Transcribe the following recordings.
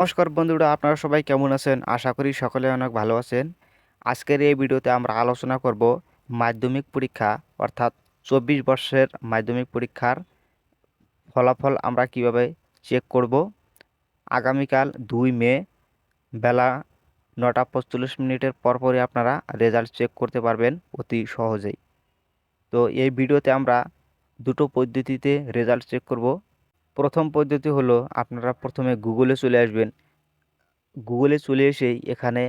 নমস্কার বন্ধুরা, আপনারা সবাই কেমন আছেন? আশা করি সকলে অনেক ভালো আছেন। আজকের এই ভিডিওতে আমরা আলোচনা করব মাধ্যমিক পরীক্ষা অর্থাৎ 24 বর্ষের মাধ্যমিক পরীক্ষার ফলাফল আমরা কিভাবে চেক করব। আগামীকাল 2 মে বেলা 9:45 পরপরই আপনারা রেজাল্ট চেক করতে পারবেন অতি সহজেই। তো এই ভিডিওতে আমরা দুটো পদ্ধতিতে রেজাল্ট চেক করব। প্রথম পদ্ধতি হলো আপনারা প্রথমে গুগলে চলে আসবেন। গুগলে চলে এসেই এখানে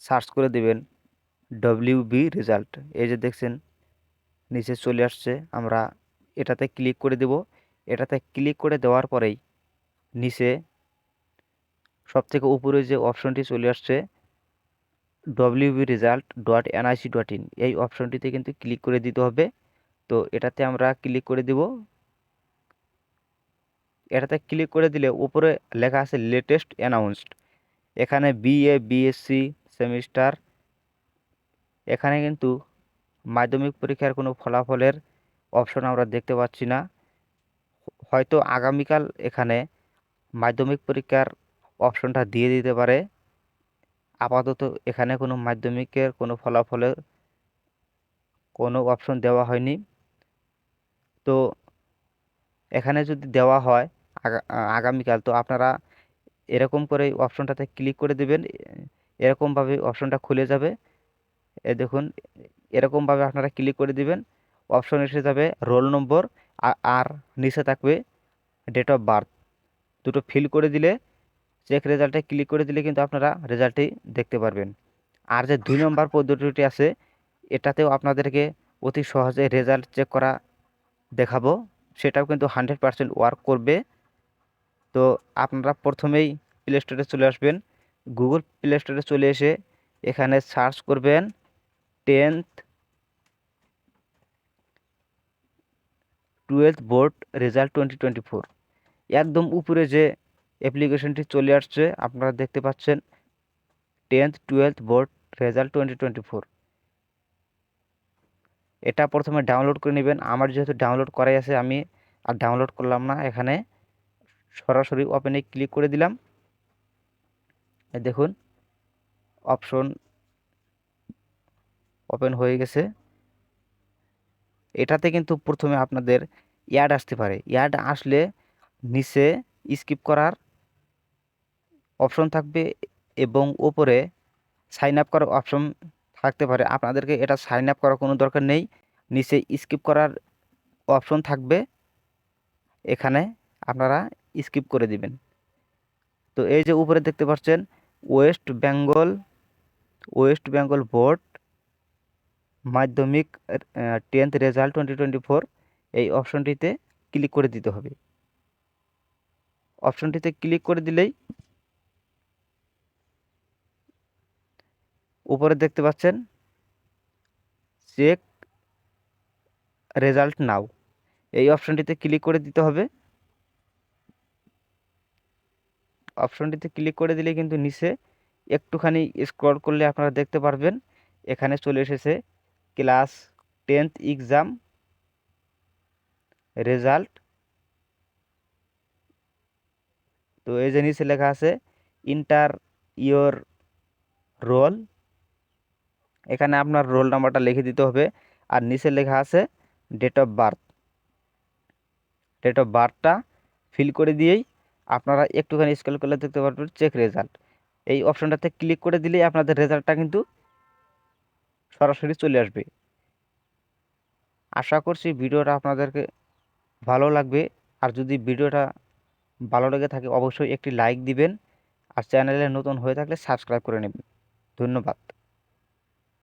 সার্চ করে দেবেন ডব্লিউবি রেজাল্ট। এই যে দেখছেন নিচে চলে আসছে, আমরা এটাতে ক্লিক করে দেব। এটাতে ক্লিক করে দেওয়ার পরেই নিচে সবথেকে উপরে যে অপশনটি চলে আসছে www.result.nic.in, এই অপশনটিতে কিন্তু ক্লিক করে দিতে হবে। তো এটাতে আমরা ক্লিক করে দিব। এটাতে ক্লিক করে দিলে উপরে লেখা আছে লেটেস্ট অ্যানাউন্সড। এখানে বিএ বিএসসি সেমিস্টার, এখানে কিন্তু মাধ্যমিক পরীক্ষার কোনো ফলাফলের অপশন আমরা দেখতে পাচ্ছি না। হয়তো আগামীকাল এখানে মাধ্যমিক পরীক্ষার অপশনটা দিয়ে দিতে পারে। আপাতত এখানে কোনো মাধ্যমিকের কোনো ফলাফলের কোনো অপশন দেওয়া হয়নি। তো এখানে যদি দেওয়া হয় আগামীকাল, তো আপনারা এরকম করে অপশনটাতে ক্লিক করে দেবেন। এরকমভাবে অপশনটা খুলে যাবে। এ দেখুন, এরকমভাবে আপনারা ক্লিক করে দিবেন। অপশন এসে যাবে রোল নম্বর আর নিচে থাকবে ডেট অফ বার্থ। দুটো ফিল করে দিলে চেক রেজাল্টে ক্লিক করে দিলে কিন্তু আপনারা রেজাল্টটি দেখতে পারবেন। আর যে 2 নম্বর পদ্ধতিটি আছে, এটাতেও আপনাদেরকে অতি সহজে রেজাল্ট চেক করা দেখাবো। সেটাও কিন্তু 100% ওয়ার্ক করবে। তো আপনারা প্রথমেই প্লে স্টোরে চলে আসবেন। গুগল প্লে স্টোরে চলে এসে এখানে সার্চ করবেন 10th 12th বোর্ড রেজাল্ট 2024। একদম উপরে যে অ্যাপ্লিকেশনটি চলে আসছে আপনারা দেখতে পাচ্ছেন 10th 12th বোর্ড রেজাল্ট 2024। এটা প্রথমে ডাউনলোড করে নেবেন। আমার যেহেতু ডাউনলোড করাই আছে, আমি আর ডাউনলোড করলাম না। এখানে সরাসরি ওপেনে ক্লিক করে দিলাম। দেখুন অপশন ওপেন হয়ে গেছে। এটাতে কিন্তু প্রথমে আপনাদের অ্যাড আসতে পারে। অ্যাড আসলে নিচে স্কিপ করার অপশন থাকবে এবং ওপরে সাইন আপ করার অপশন থাকতে পারে। আপনাদেরকে এটা সাইন আপ করার কোনো দরকার নেই। নিচে স্কিপ করার অপশন থাকবে, এখানে আপনারা স্কিপ করে দিবেন। তো এই যে উপরে দেখতে পাচ্ছেন ওয়েস্ট বেঙ্গল বোর্ড মাধ্যমিক 10th রেজাল্ট 2024, এই অপশনটিতে ক্লিক করে দিতে হবে। অপশনটিতে ক্লিক করে দিলেই উপরে দেখতে পাচ্ছেন চেক রেজাল্ট নাও, এই অপশনটিতে ক্লিক করে দিতে হবে। অপশনটিতে ক্লিক করে দিলে কিন্তু নিচে একটুখানি স্ক্রল করলে আপনারা দেখতে পারবেন এখানে চলে এসেছে ক্লাস 10th এক্সাম রেজাল্ট। তো এই যে নিচে লেখা আছে ইন্টার ইয়োর রোল, এখানে আপনার রোল নাম্বারটা লিখে দিতে হবে। আর নিচে লেখা আছে date of birth, date of বার্থটা ফিল করে দিয়েই আপনারা একটুখানি স্ক্রল করলে দেখতে পারবেন চেক রেজাল্ট। এই অপশনটাতে ক্লিক করে দিলেই আপনাদের রেজাল্টটা কিন্তু সরাসরি চলে আসবে। আশা করছি ভিডিওটা আপনাদেরকে ভালো লাগবে। আর যদি ভিডিওটা ভালো লেগে থাকে অবশ্যই একটি লাইক দিবেন। আর চ্যানেলে নতুন হয়ে থাকলে সাবস্ক্রাইব করে নেবেন। ধন্যবাদ।